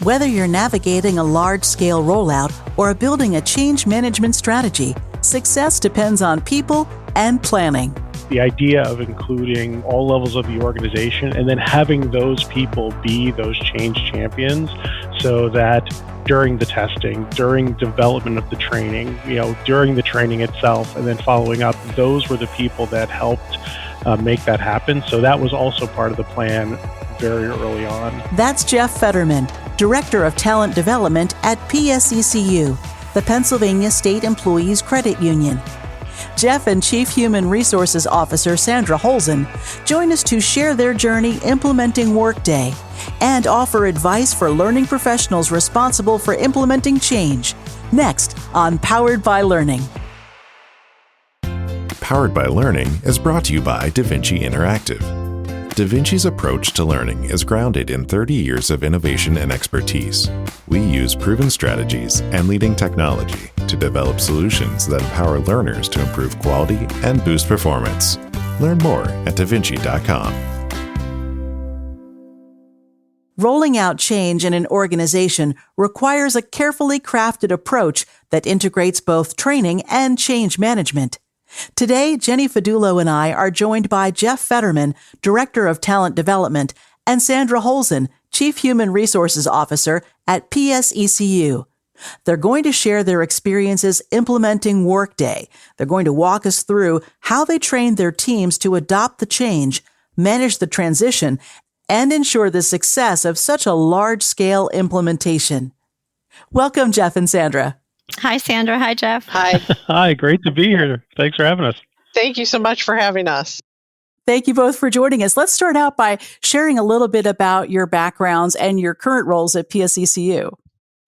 Whether you're navigating a large-scale rollout or building a change management strategy, success depends on people and planning. The idea of including all levels of the organization and then having those people be those change champions so that during the testing, during development of the training, during the training itself, and then following up, those were the people that helped make that happen. So that was also part of the plan very early on. That's Jeff Fetterman, Director of Talent Development at PSECU, the Pennsylvania State Employees Credit Union. Jeff and Chief Human Resources Officer Sandra Holzgen join us to share their journey implementing Workday and offer advice for learning professionals responsible for implementing change. Next on Powered by Learning. Powered by Learning is brought to you by DaVinci Interactive. DaVinci's approach to learning is grounded in 30 years of innovation and expertise. We use proven strategies and leading technology to develop solutions that empower learners to improve quality and boost performance. Learn more at davinci.com. Rolling out change in an organization requires a carefully crafted approach that integrates both training and change management. Today, Jenny Fadulo and I are joined by Jeff Fetterman, Director of Talent Development, and Sandra Holzgen, Chief Human Resources Officer at PSECU. They're going to share their experiences implementing Workday. They're going to walk us through how they trained their teams to adopt the change, manage the transition, and ensure the success of such a large-scale implementation. Welcome, Jeff and Sandra. Hi, Sandra. Hi, Jeff. Hi. Hi, great to be here. Thanks for having us. Thank you so much for having us. Thank you both for joining us. Let's start out by sharing a little bit about your backgrounds and your current roles at PSECU.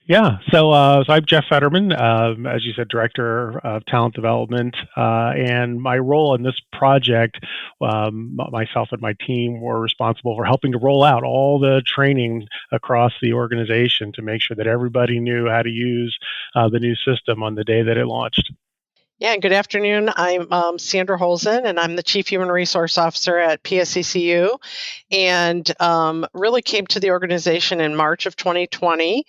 Yeah, so I'm Jeff Fetterman, as you said, Director of Talent Development, and my role in this project, myself and my team were responsible for helping to roll out all the training across the organization to make sure that everybody knew how to use the new system on the day that it launched. Yeah, good afternoon. I'm Sandra Holzgen, and I'm the Chief Human Resource Officer at PSECU, and really came to the organization in March of 2020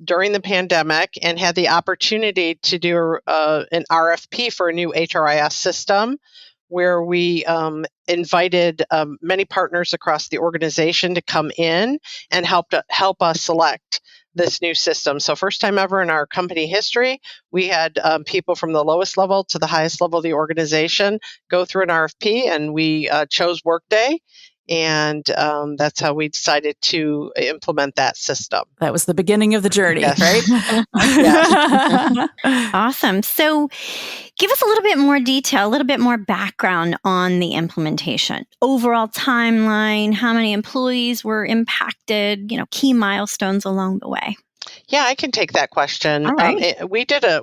during the pandemic and had the opportunity to do an RFP for a new HRIS system where we invited many partners across the organization to come in and help us select this new system. So first time ever in our company history, we had people from the lowest level to the highest level of the organization go through an RFP, and we chose Workday. And that's how we decided to implement that system. That was the beginning of the journey, yes. Right? Yes. Awesome. So give us a little bit more detail, a little bit more background on the implementation. Overall timeline, how many employees were impacted, key milestones along the way. Yeah, I can take that question. All right. We dove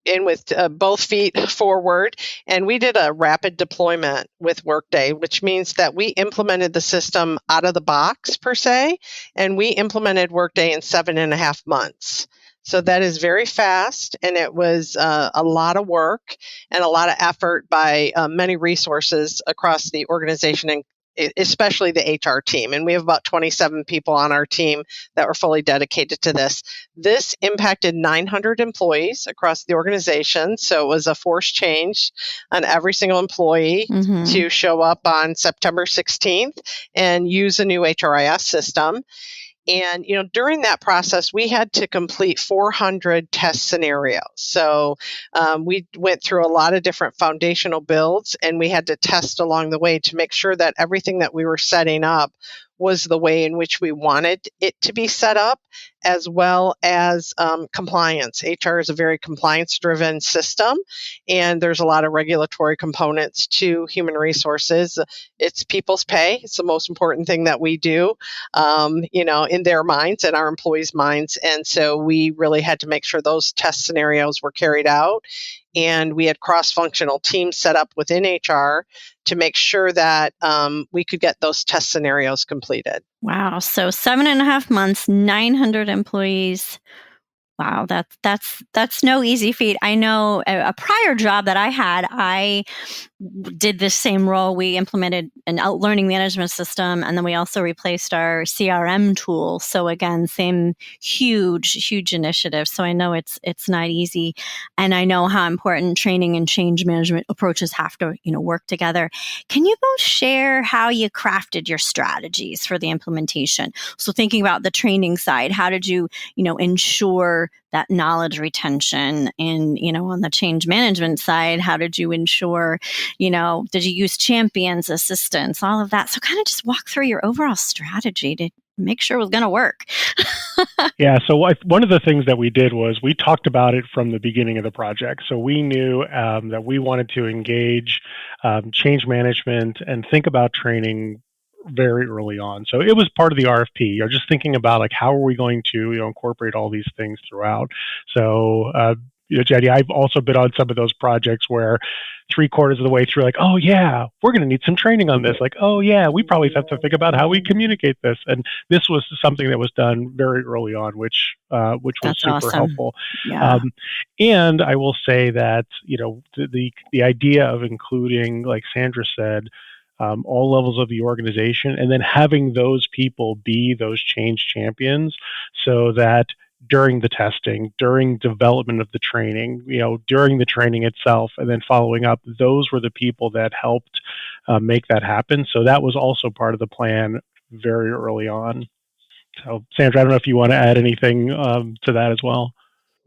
in with both feet forward, and we did a rapid deployment with Workday, which means that we implemented the system out of the box per se, and we implemented Workday in 7.5 months. So that is very fast, and it was a lot of work and a lot of effort by many resources across the organization, and especially the HR team. And we have about 27 people on our team that were fully dedicated to this. This impacted 900 employees across the organization. So it was a forced change on every single employee to show up on September 16th and use a new HRIS system. And, during that process, we had to complete 400 test scenarios. So we went through a lot of different foundational builds, and we had to test along the way to make sure that everything that we were setting up was the way in which we wanted it to be set up, as well as compliance. HR is a very compliance-driven system, and there's a lot of regulatory components to human resources. It's people's pay. It's the most important thing that we do, in their minds and our employees' minds. And so we really had to make sure those test scenarios were carried out. And we had cross-functional teams set up within HR to make sure that we could get those test scenarios completed. Wow. So 7.5 months, 900 employees. Wow, that's no easy feat. I know a prior job that I had, I did this same role. We implemented an learning management system, and then we also replaced our CRM tool. So again, same huge initiative. So I know it's not easy, and I know how important training and change management approaches have to, work together. Can you both share how you crafted your strategies for the implementation? So thinking about the training side, how did you, ensure that knowledge retention? And, on the change management side, how did you ensure, did you use champions, assistants, all of that? So kind of just walk through your overall strategy to make sure it was going to work. Yeah. So one of the things that we did was we talked about it from the beginning of the project. So we knew that we wanted to engage change management and think about training very early on. So it was part of the RFP. You're just thinking about like, how are we going to incorporate all these things throughout? So Jenny, I've also been on some of those projects where 3/4 of the way through, like, oh yeah, we're going to need some training on this. Like, oh yeah, we probably have to think about how we communicate this. And this was something that was done very early on, which was That's super awesome. helpful. Yeah. And I will say that the idea of including, like Sandra said, all levels of the organization, and then having those people be those change champions, so that during the testing, during development of the training, during the training itself, and then following up, those were the people that helped make that happen. So that was also part of the plan very early on. So Sandra, I don't know if you want to add anything to that as well.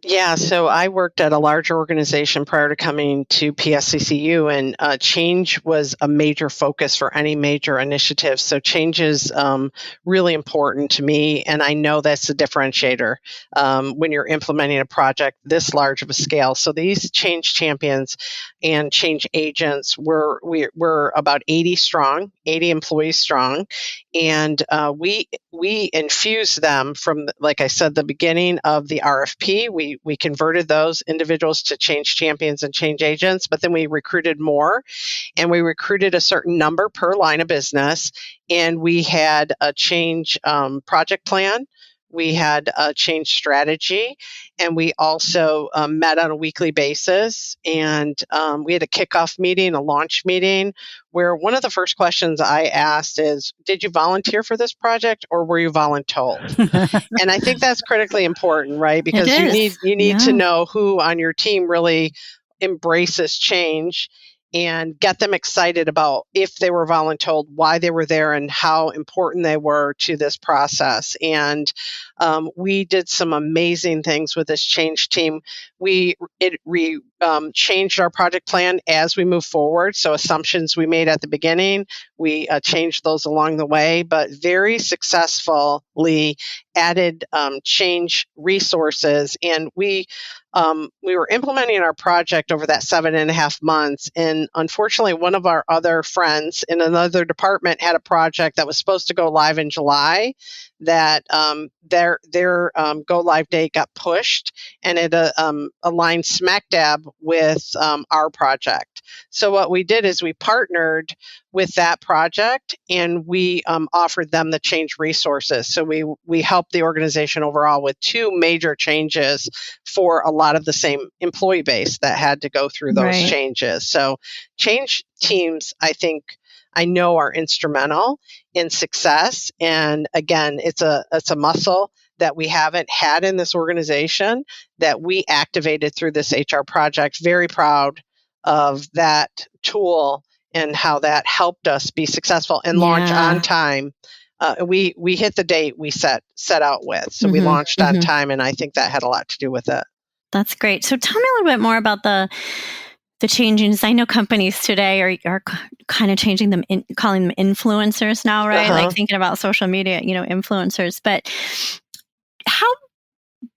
Yeah, so I worked at a large organization prior to coming to PSECU, and change was a major focus for any major initiative. So change is really important to me, and I know that's a differentiator when you're implementing a project this large of a scale. So these change champions and change agents, we're about 80 strong, 80 employees strong, and we infused them from, like I said, the beginning of the RFP. We converted those individuals to change champions and change agents, but then we recruited more, and we recruited a certain number per line of business, and we had a change project plan. We had a change strategy, and we also met on a weekly basis. And we had a kickoff meeting, a launch meeting, where one of the first questions I asked is, did you volunteer for this project, or were you voluntold? And I think that's critically important, right? Because you need to know who on your team really embraces change, and get them excited about, if they were voluntold, why they were there and how important they were to this process. And we did some amazing things with this change team. We changed our project plan as we move forward. So assumptions we made at the beginning, we changed those along the way, but very successfully added change resources. And we were implementing our project over that 7.5 months. And unfortunately, one of our other friends in another department had a project that was supposed to go live in July, that their go live date got pushed, and it aligned smack dab with our project. So what we did is we partnered with that project, and we offered them the change resources. So we helped the organization overall with 2 major changes for a lot of the same employee base that had to go through those changes. So change teams, I know, are instrumental in success. And again, it's a muscle that we haven't had in this organization that we activated through this HR project. Very proud of that tool and how that helped us be successful and launch on time. We hit the date we set out with. So we launched on time, and I think that had a lot to do with it. That's great. So tell me a little bit more about the changes. I know companies today are kind of changing them, calling them influencers now, right? Like thinking about social media, influencers. But how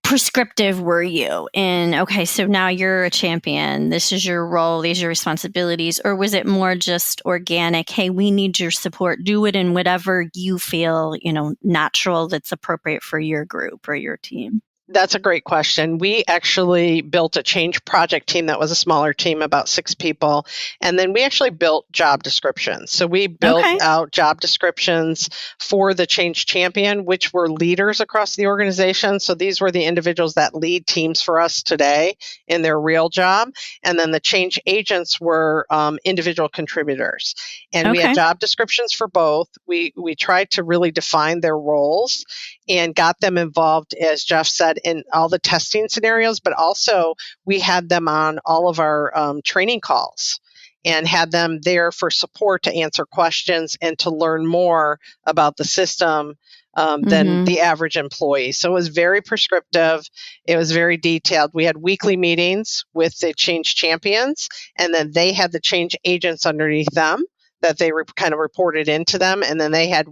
prescriptive were you in, okay, so now you're a champion, this is your role, these are your responsibilities, or was it more just organic, hey, we need your support, do it in whatever you feel, natural, that's appropriate for your group or your team? That's a great question. We actually built a change project team that was a smaller team, about 6 people. And then we actually built job descriptions. So we built Okay. out job descriptions for the change champion, which were leaders across the organization. So these were the individuals that lead teams for us today in their real job. And then the change agents were individual contributors. And we had Okay. job descriptions for both. We tried to really define their roles and got them involved, as Jeff said, in all the testing scenarios, but also we had them on all of our training calls and had them there for support to answer questions and to learn more about the system than the average employee. So it was very prescriptive. It was very detailed. We had weekly meetings with the change champions, and then they had the change agents underneath them that they kind of reported into them. And then they had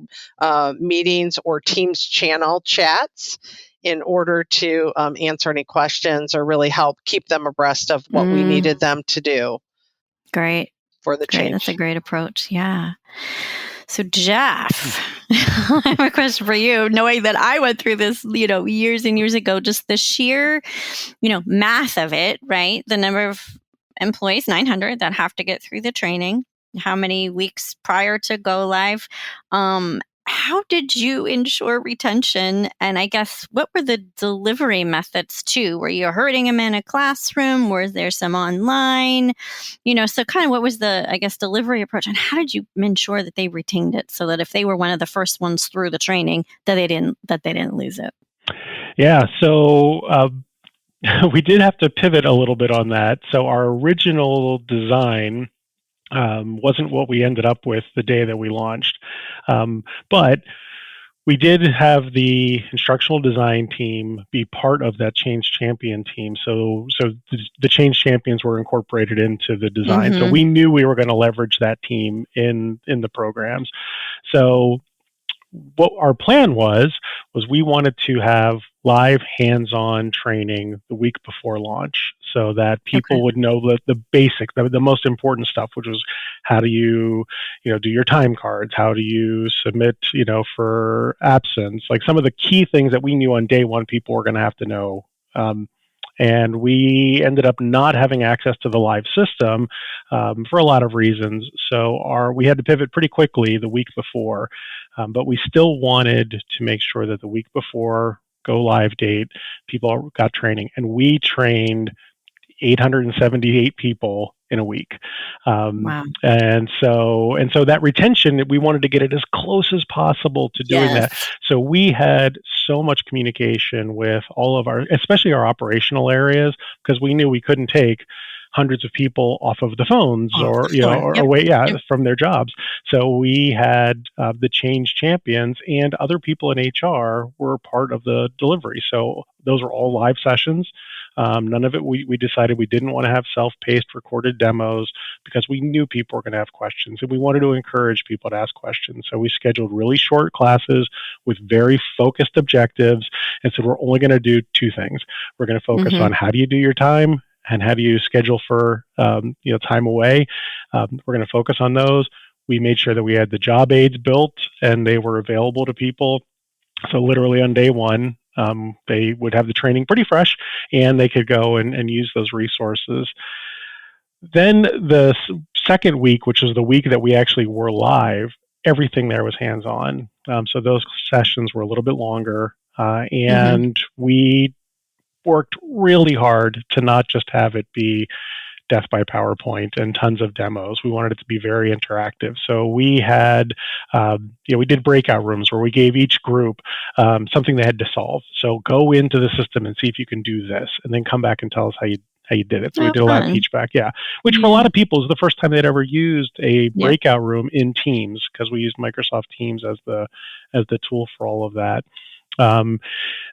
meetings or Teams channel chats in order to answer any questions or really help keep them abreast of what we needed them to do. Great. For the change. That's a great approach. Yeah. So Jeff, I have a question for you, knowing that I went through this, years and years ago, just the sheer, math of it, right? The number of employees, 900 that have to get through the training. How many weeks prior to go live? How did you ensure retention? And I guess, what were the delivery methods too? Were you herding them in a classroom? Was there some online? So kind of what was the, delivery approach? And how did you ensure that they retained it so that if they were one of the first ones through the training, that they didn't lose it? Yeah. So we did have to pivot a little bit on that. So our original design wasn't what we ended up with the day that we launched. But we did have the instructional design team be part of that change champion team. So the change champions were incorporated into the design. So we knew we were going to leverage that team in the programs. So what our plan was we wanted to have live hands-on training the week before launch so that people would know the basics, the most important stuff, which was how do you do your time cards, how do you submit, for absence, like some of the key things that we knew on day one people were going to have to know. And we ended up not having access to the live system for a lot of reasons. So we had to pivot pretty quickly the week before, but we still wanted to make sure that the week before go live date, people got training. And we trained 878 people in a week. Wow. And so that retention, we wanted to get it as close as possible to doing that. So we had so much communication with all of especially our operational areas, because we knew we couldn't take hundreds of people off of the phones from their jobs. So we had the change champions and other people in HR were part of the delivery. So those were all live sessions. None of it, we decided we didn't want to have self-paced recorded demos because we knew people were going to have questions and we wanted to encourage people to ask questions. So we scheduled really short classes with very focused objectives and said, we're only going to do 2 things. We're going to focus on how do you do your time and how do you schedule for time away. We're going to focus on those. We made sure that we had the job aids built and they were available to people. So literally on day one, they would have the training pretty fresh and they could go and use those resources. Then the second week, which is the week that we actually were live, everything there was hands-on. So those sessions were a little bit longer and we worked really hard to not just have it be death by PowerPoint and tons of demos. We wanted it to be very interactive. So we had, we did breakout rooms where we gave each group something they had to solve. So go into the system and see if you can do this, and then come back and tell us how you did it. So we did a lot of teach back, which for a lot of people is the first time they'd ever used a breakout room in Teams, because we used Microsoft Teams as the tool for all of that.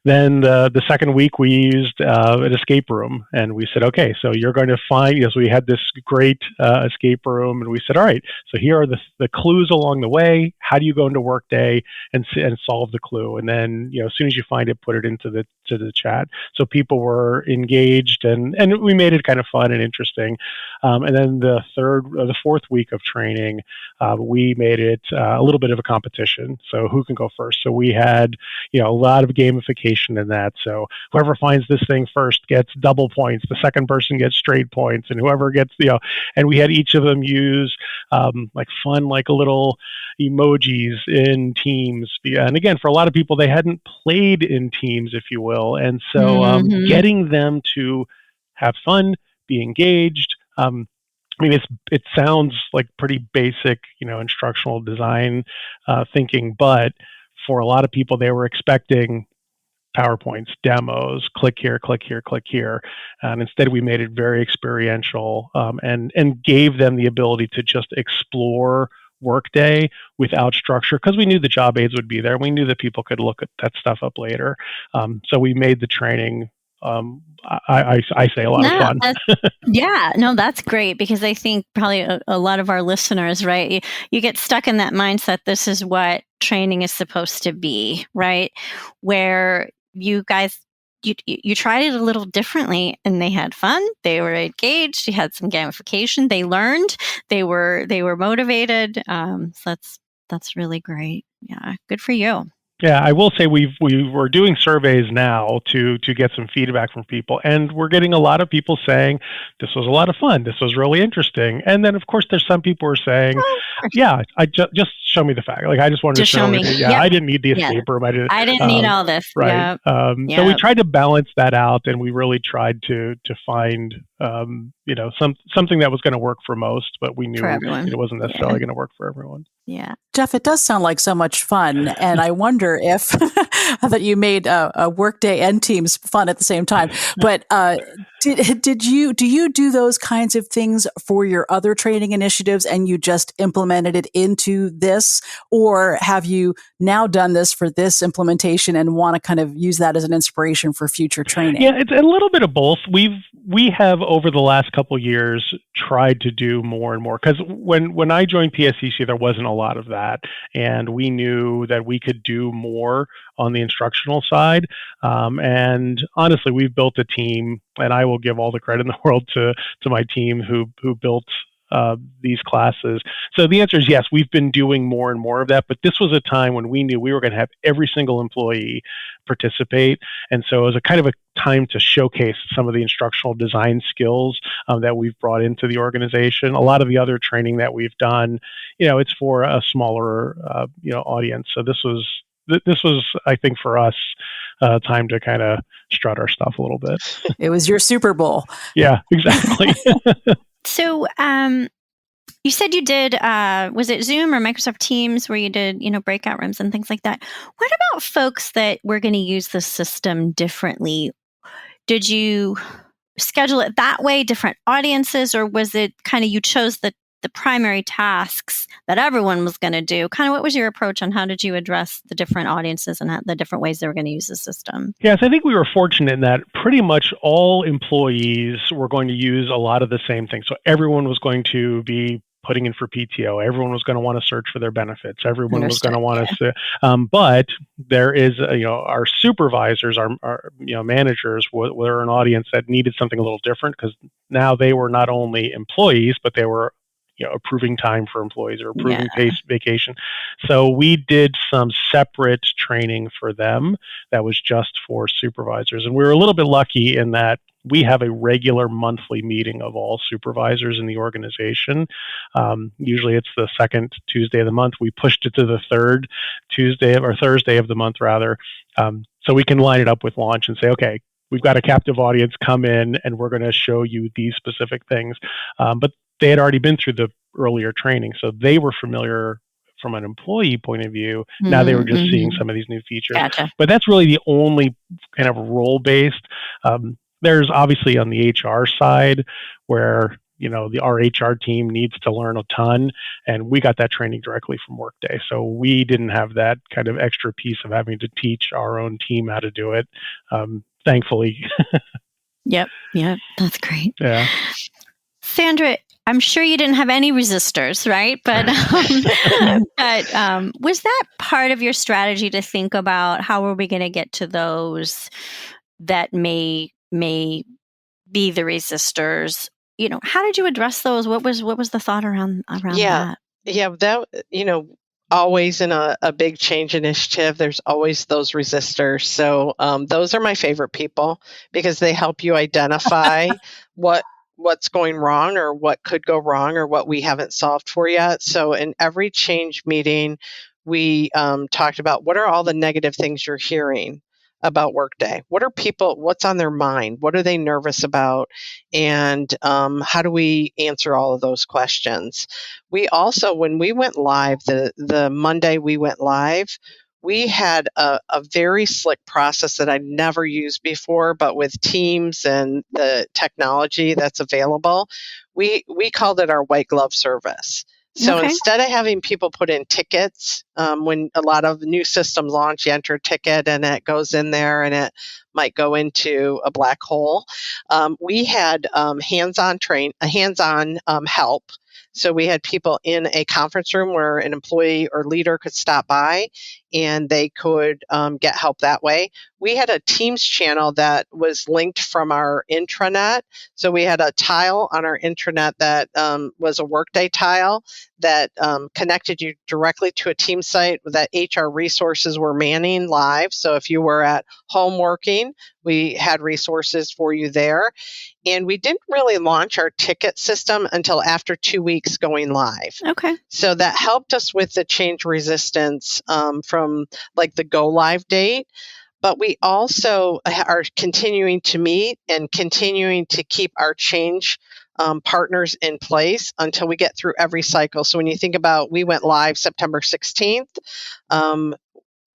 Then the second week we used an escape room, and we said, okay, so you're going to find, so we had this great escape room, and we said, all right, so here are the clues along the way. How do you go into Workday and solve the clue? And then, as soon as you find it, put it into the chat. So people were engaged, and we made it kind of fun and interesting. And then the fourth week of training, we made it a little bit of a competition. So who can go first? So we had, a lot of gamification in that. So whoever finds this thing first gets double points. The second person gets straight points, and whoever gets, and we had each of them use fun, little emojis in Teams. And again, for a lot of people, they hadn't played in Teams, if you will. And so getting them to have fun, be engaged. It sounds like pretty basic, instructional design thinking, but for a lot of people, they were expecting PowerPoints, demos, click here, click here, click here. And instead, we made it very experiential and gave them the ability to just explore Workday without structure, because we knew the job aids would be there. We knew that people could look at that stuff up later. So we made the training, I say, a lot of fun. That's great, because I think probably a lot of our listeners, right, you get stuck in that mindset, this is what training is supposed to be, right? Where you guys, you tried it a little differently, and they had fun, they were engaged, you had some gamification, they learned, they were motivated. So that's really great. Yeah, good for you. Yeah, I will say we're doing surveys now to get some feedback from people, and we're getting a lot of people saying this was a lot of fun, this was really interesting. And then of course there's some people who are saying, I just show me the fact. I just wanted to show me. I didn't need the escape room. I didn't need all this. Right. So we tried to balance that out, and we really tried to find something that was going to work for most, but we knew it wasn't necessarily going to work for everyone. Yeah. Jeff, it does sound like so much fun. And I wonder if that you made a Workday and Teams fun at the same time. But do you do those kinds of things for your other training initiatives, and you just implemented it into this? Or have you now done this for this implementation and want to kind of use that as an inspiration for future training? Yeah, it's a little bit of both. We have over the last couple of years tried to do more and more, because when I joined PSECU, there wasn't a lot of that, and we knew that we could do more on the instructional side. And honestly, we've built a team, and I will give all the credit in the world to my team who built these classes. So the answer is yes, we've been doing more and more of that, but this was a time when we knew we were going to have every single employee participate. And so it was a kind of a time to showcase some of the instructional design skills that we've brought into the organization. A lot of the other training that we've done, it's for a smaller, audience. So this was, I think, for us, time to kind of strut our stuff a little bit. It was your Super Bowl. Yeah, exactly. So you said you did, was it Zoom or Microsoft Teams where you did, breakout rooms and things like that? What about folks that were going to use the system differently? Did you schedule it that way, different audiences, or was it kind of you chose the primary tasks that everyone was going to do? Kind of what was your approach on how did you address the different audiences and the different ways they were going to use the system? Yes, I think we were fortunate in that pretty much all employees were going to use a lot of the same things. So everyone was going to be putting in for PTO. Everyone was going to want to search for their benefits. Everyone was going to want to, but there is, our supervisors, our managers were an audience that needed something a little different, because now they were not only employees, but they were approving time for employees or approving vacation. So we did some separate training for them that was just for supervisors. And we were a little bit lucky in that we have a regular monthly meeting of all supervisors in the organization. Usually it's the second Tuesday of the month. We pushed it to the third Tuesday or Thursday of the month, rather. So we can line it up with launch and say, okay, we've got a captive audience, come in and we're going to show you these specific things. But they had already been through the earlier training, so they were familiar from an employee point of view. Now they were just seeing some of these new features. Gotcha. But that's really the only kind of role-based. There's obviously on the HR side where our HR team needs to learn a ton, and we got that training directly from Workday. So we didn't have that kind of extra piece of having to teach our own team how to do it, thankfully. Yep, that's great. Yeah. Sandra, I'm sure you didn't have any resistors, right? But was that part of your strategy to think about how are we going to get to those that may be the resistors? how did you address those? What was the thought around Yeah. that? Yeah. Always in a big change initiative, there's always those resistors. So those are my favorite people because they help you identify what's going wrong or what could go wrong or what we haven't solved for yet. So in every change meeting, we talked about what are all the negative things you're hearing about Workday? What's on their mind? What are they nervous about? And how do we answer all of those questions? We also, when we went live, the Monday we went live, we had a very slick process that I'd never used before, but with Teams and the technology that's available, we called it our white glove service. So Okay. instead of having people put in tickets, when a lot of new systems launch, you enter a ticket and it goes in there and it might go into a black hole. We had hands-on help. So we had people in a conference room where an employee or leader could stop by and they could get help that way. We had a Teams channel that was linked from our intranet. So we had a tile on our intranet that was a Workday tile that connected you directly to a team site that HR resources were manning live. So if you were at home working, we had resources for you there. And we didn't really launch our ticket system until after 2 weeks going live. Okay. So that helped us with the change resistance from like the go live date. But we also are continuing to meet and continuing to keep our change partners in place until we get through every cycle. So when you think about, we went live September 16th.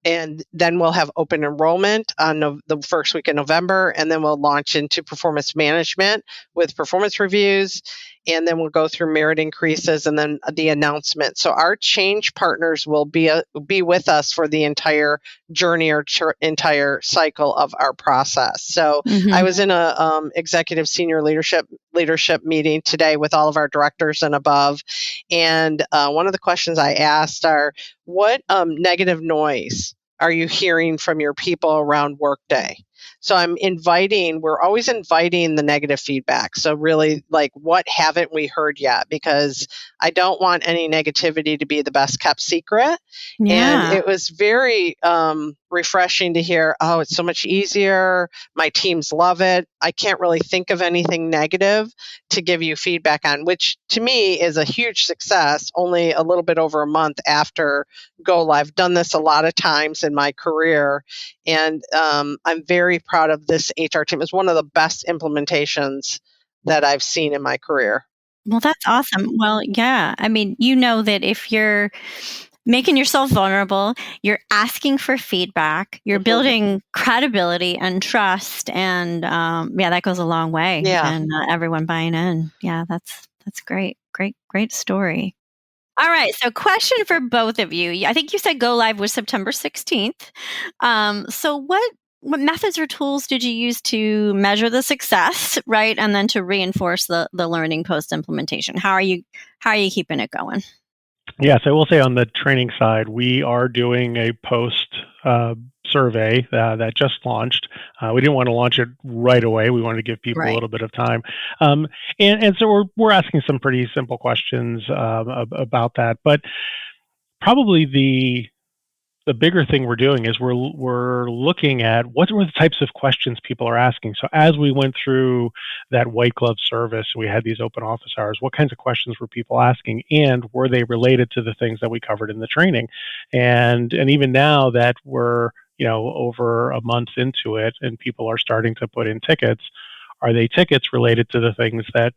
And then we'll have open enrollment on the first week in November, and then we'll launch into performance management with performance reviews, and then we'll go through merit increases and then the announcement. So our change partners will be with us for the entire journey or entire cycle of our process. So I was in a executive senior leadership meeting today with all of our directors and above, and one of the questions I asked are, what negative noise are you hearing from your people around Workday? So we're always inviting the negative feedback. So really, like, what haven't we heard yet? Because I don't want any negativity to be the best kept secret. Yeah. And it was very refreshing to hear, oh, it's so much easier. My teams love it. I can't really think of anything negative to give you feedback on, which to me is a huge success, only a little bit over a month after go live. Done this a lot of times in my career. And I'm very proud of this HR team. It's one of the best implementations that I've seen in my career. Well, that's awesome. Well, yeah. I mean, that if you're making yourself vulnerable, you're asking for feedback, you're building credibility and trust, and that goes a long way. Yeah. And everyone buying in. Yeah, that's great. Great story. All right. So question for both of you. I think you said go live was September 16th. So what methods or tools did you use to measure the success, right? And then to reinforce the learning post implementation? How are you keeping it going? Yes, I will say on the training side, we are doing a post survey that just launched. We didn't want to launch it right away. We wanted to give people a little bit of time. And so we're asking some pretty simple questions about that. But probably the bigger thing we're doing is we're looking at what were the types of questions people are asking. So as we went through that white glove service, we had these open office hours. What kinds of questions were people asking, and were they related to the things that we covered in the training? And even now that we're over a month into it, and people are starting to put in tickets. Are they tickets related to the things that,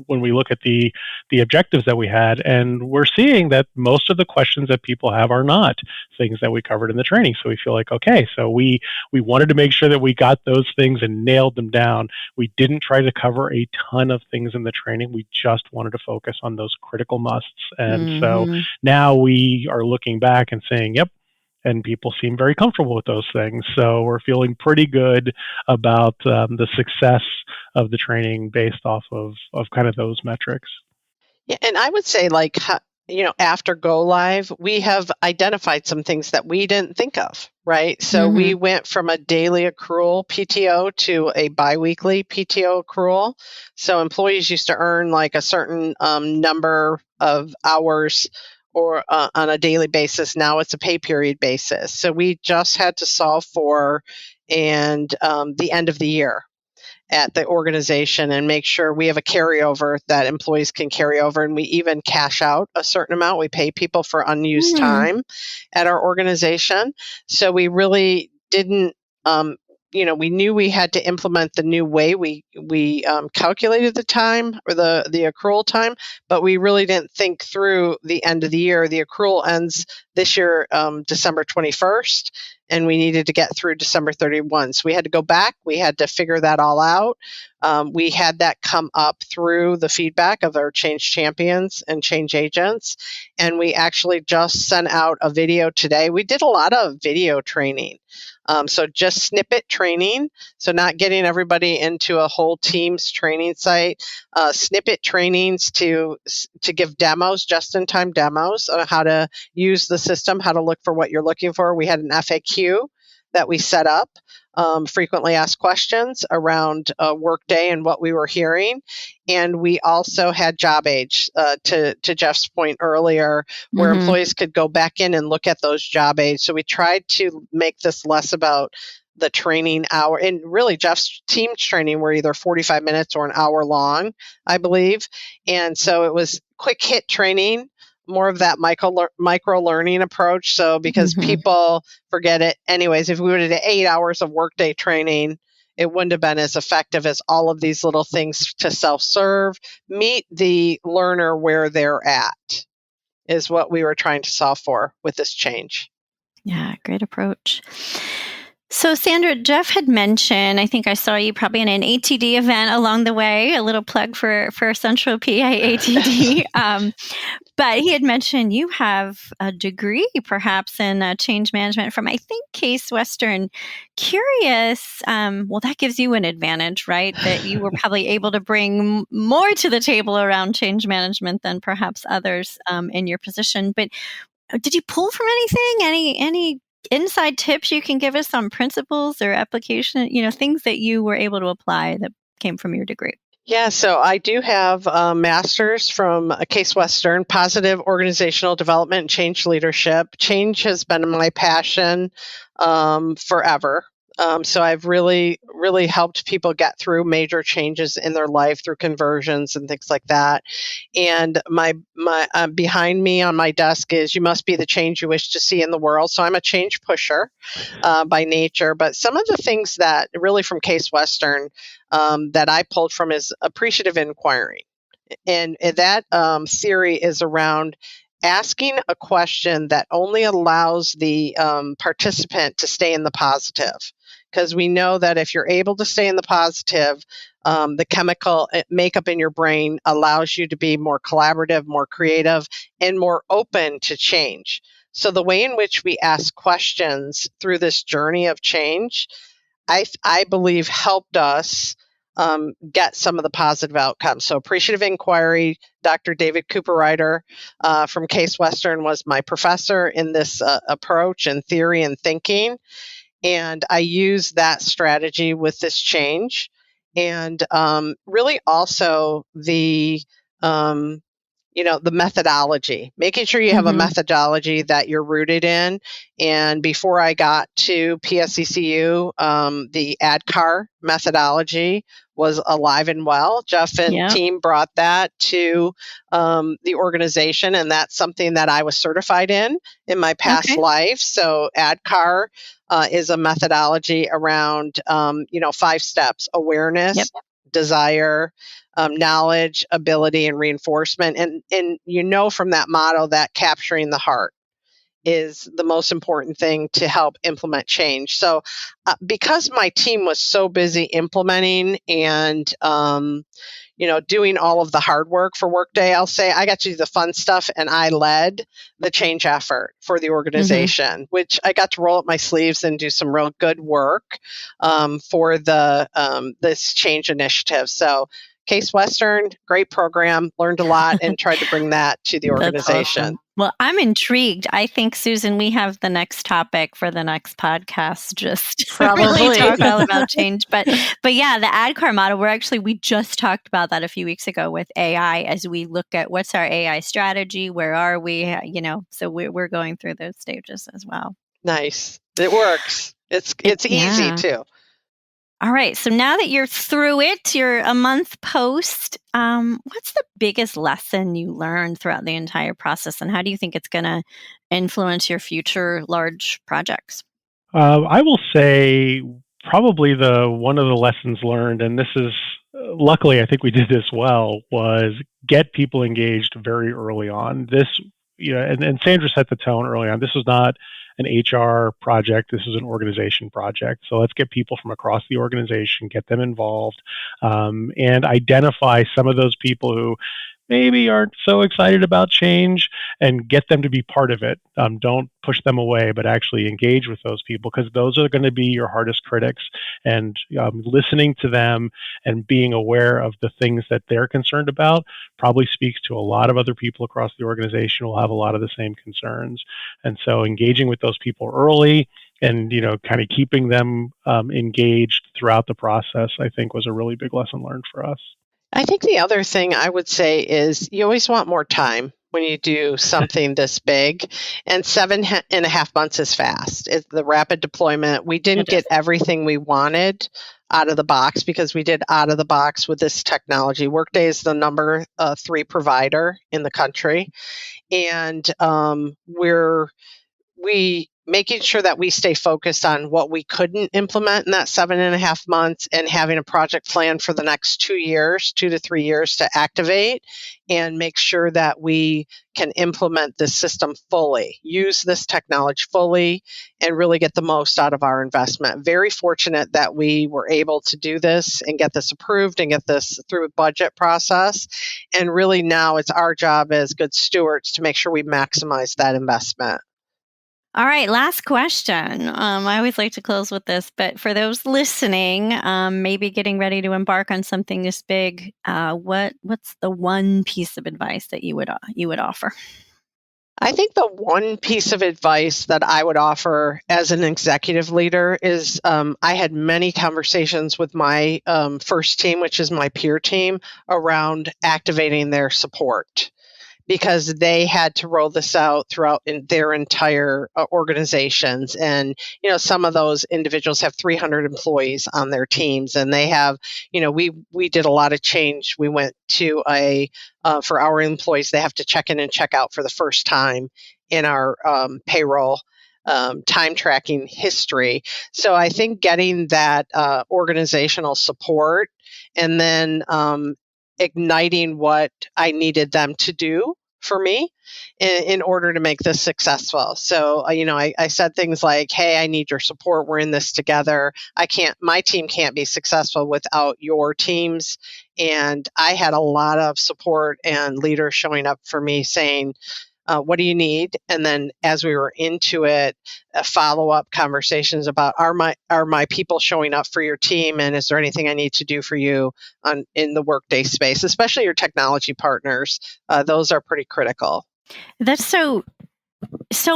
when we look at the objectives that we had? And we're seeing that most of the questions that people have are not things that we covered in the training. So we feel like, okay, so we wanted to make sure that we got those things and nailed them down. We didn't try to cover a ton of things in the training. We just wanted to focus on those critical musts. And so now we are looking back and saying, yep, and people seem very comfortable with those things. So we're feeling pretty good about the success of the training based off of kind of those metrics. Yeah, and I would say, like, after go live, we have identified some things that we didn't think of, right? So we went from a daily accrual PTO to a biweekly PTO accrual. So employees used to earn like a certain number of hours or on a daily basis. Now it's a pay period basis. So we just had to solve for the end of the year at the organization and make sure we have a carryover that employees can carry over. And we even cash out a certain amount. We pay people for unused time at our organization. So we really didn't, we knew we had to implement the new way we calculated the time or the accrual time, but we really didn't think through the end of the year. The accrual ends this year, December 21st. And we needed to get through December 31. So we had to go back. We had to figure that all out. We had that come up through the feedback of our change champions and change agents. And we actually just sent out a video today. We did a lot of video training. So just snippet training. So not getting everybody into a whole team's training site. Snippet trainings to give demos, just-in-time demos on how to use the system, how to look for what you're looking for. We had an FAQ that we set up, frequently asked questions around Workday and what we were hearing. And we also had job age, to Jeff's point earlier, where employees could go back in and look at those job age. So we tried to make this less about the training hour, and really Jeff's team's training were either 45 minutes or an hour long, I believe. And so it was quick hit training, more of that micro learning approach. So because people forget it anyways, if we would have did 8 hours of Workday training, it wouldn't have been as effective as all of these little things to self-serve, meet the learner where they're at, is what we were trying to solve for with this change. Yeah, great approach. So Sandra, Jeff had mentioned, I think I saw you probably in an ATD event along the way, a little plug for Central PA ATD. But he had mentioned you have a degree perhaps in change management from, I think, Case Western. Curious, that gives you an advantage, right? That you were probably able to bring more to the table around change management than perhaps others in your position. But did you pull from anything? Any inside tips you can give us on principles or application, things that you were able to apply that came from your degree? Yeah, so I do have a master's from Case Western, Positive Organizational Development and Change Leadership. Change has been my passion forever. So I've really, really helped people get through major changes in their life through conversions and things like that. And my behind me on my desk is "You must be the change you wish to see in the world." So I'm a change pusher by nature. But some of the things that really from Case Western that I pulled from is appreciative inquiry. And that theory is around asking a question that only allows the participant to stay in the positive. Because we know that if you're able to stay in the positive, the chemical makeup in your brain allows you to be more collaborative, more creative, and more open to change. So the way in which we ask questions through this journey of change, I believe helped us get some of the positive outcomes. So appreciative inquiry, Dr. David Cooperrider from Case Western was my professor in this approach and theory and thinking. And I use that strategy with this change. And really also the methodology, making sure you have a methodology that you're rooted in. And before I got to PSECU, the ADCAR methodology was alive and well. Jeff and team brought that to the organization, and that's something that I was certified in my past life. So ADCAR is a methodology around 5 steps: awareness, desire, knowledge, ability, and reinforcement. And from that motto that capturing the heart is the most important thing to help implement change. So because my team was so busy implementing and doing all of the hard work for Workday, I'll say I got to do the fun stuff, and I led the change effort for the organization, which I got to roll up my sleeves and do some real good work for this change initiative. So Case Western, great program, learned a lot, and tried to bring that to the That's organization. awesome. Well, I'm intrigued. I think, Susan, we have the next topic for the next podcast, just Probably. really talk all about change. But yeah, the ADCAR model, we just talked about that a few weeks ago with AI as we look at what's our AI strategy, where are we, so we're going through those stages as well. Nice. It works. It's easy too. All right. So now that you're through it, you're a month post, what's the biggest lesson you learned throughout the entire process, and how do you think it's going to influence your future large projects? I will say probably one of the lessons learned, and this is luckily I think we did this well, was get people engaged very early on. This, and Sandra set the tone early on. This was not an HR project. This is an organization project. So let's get people from across the organization, get them involved, and identify some of those people who maybe aren't so excited about change and get them to be part of it. Don't push them away, but actually engage with those people, because those are going to be your hardest critics. And listening to them and being aware of the things that they're concerned about probably speaks to a lot of other people across the organization who will have a lot of the same concerns. And so engaging with those people early and kind of keeping them engaged throughout the process, I think, was a really big lesson learned for us. I think the other thing I would say is you always want more time when you do something this big, and 7.5 months is fast. It's the rapid deployment. We didn't get everything we wanted out of the box because we did out of the box with this technology. Workday is the number 3 provider in the country, and we making sure that we stay focused on what we couldn't implement in that 7.5 months, and having a project plan for the next 2 to 3 years to activate and make sure that we can implement this system fully, use this technology fully, and really get the most out of our investment. Very fortunate that we were able to do this and get this approved and get this through a budget process. And really now it's our job as good stewards to make sure we maximize that investment. All right, last question. I always like to close with this, but for those listening, maybe getting ready to embark on something this big, what's the one piece of advice that you would offer? I think the one piece of advice that I would offer as an executive leader is I had many conversations with my first team, which is my peer team, around activating their support, because they had to roll this out throughout their entire organizations. And, some of those individuals have 300 employees on their teams, and they have, we did a lot of change. We went to for our employees, they have to check in and check out for the first time in our payroll time tracking history. So I think getting that organizational support, and then igniting what I needed them to do for me in order to make this successful. So, I said things like, hey, I need your support. We're in this together. My team can't be successful without your teams. And I had a lot of support and leaders showing up for me saying, what do you need? And then as we were into it, follow-up conversations about are my people showing up for your team, and is there anything I need to do for you in the Workday space, especially your technology partners. Those are pretty critical. That's so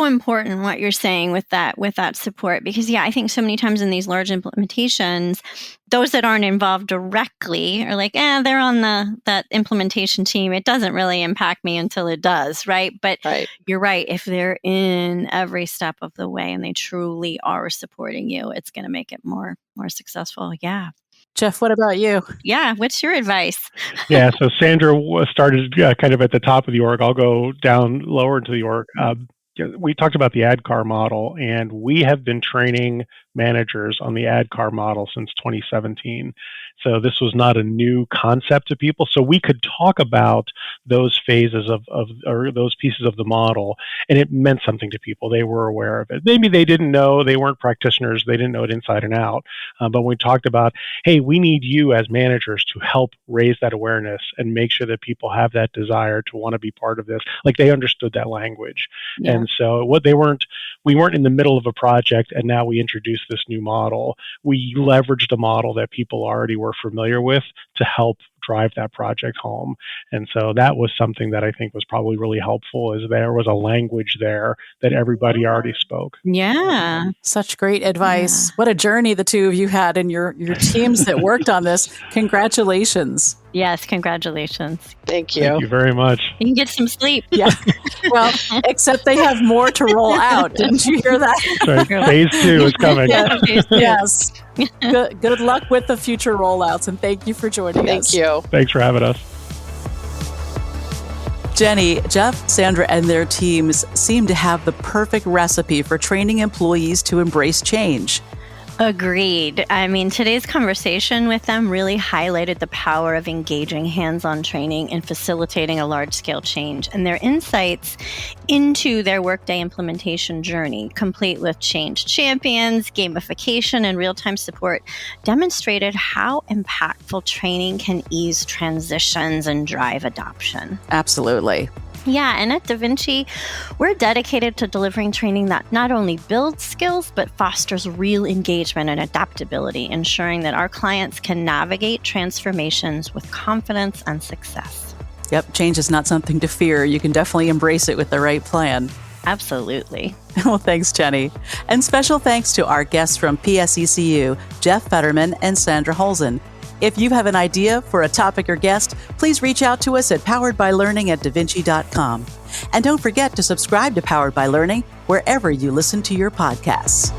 important what you're saying with that support, because I think so many times in these large implementations, those that aren't involved directly are like, they're on that implementation team. It doesn't really impact me until it does, right? But You're right. If they're in every step of the way and they truly are supporting you, it's going to make it more successful. Yeah. Jeff, what about you? Yeah. What's your advice? Yeah. So Sandra started kind of at the top of the org. I'll go down lower into the org. We talked about the ADCAR model, and we have been training managers on the ADCAR model since 2017. So this was not a new concept to people. So we could talk about those phases or those pieces of the model, and it meant something to people. They were aware of it. Maybe they didn't know, they weren't practitioners, they didn't know it inside and out. But we talked about, hey, we need you as managers to help raise that awareness and make sure that people have that desire to want to be part of this. Like, they understood that language. Yeah. And so we weren't in the middle of a project and now we introduced this new model. We leveraged a model that people already were familiar with to help drive that project home. And so that was something that I think was probably really helpful, is there was a language there that everybody already spoke. Yeah. Such great advice. What a journey the two of you had and your teams that worked on this. Congratulations. Yes, congratulations. Thank you. Thank you very much. You can get some sleep. Yeah. Well, except they have more to roll out. Didn't you hear that? Sorry, phase 2 is coming. Yeah. Yes. Good luck with the future rollouts, and thank you for joining us. Thank you. Thanks for having us. Jenny, Jeff, Sandra, and their teams seem to have the perfect recipe for training employees to embrace change. Agreed. I mean, today's conversation with them really highlighted the power of engaging hands-on training and facilitating a large-scale change, and their insights into their Workday implementation journey, complete with change champions, gamification, and real-time support, demonstrated how impactful training can ease transitions and drive adoption. Absolutely. Yeah, and at DaVinci, we're dedicated to delivering training that not only builds skills, but fosters real engagement and adaptability, ensuring that our clients can navigate transformations with confidence and success. Yep, change is not something to fear. You can definitely embrace it with the right plan. Absolutely. Well, thanks, Jenny. And special thanks to our guests from PSECU, Jeff Fetterman and Sandra Holzgen. If you have an idea for a topic or guest, please reach out to us at poweredbylearning@davinci.com. And don't forget to subscribe to Powered by Learning wherever you listen to your podcasts.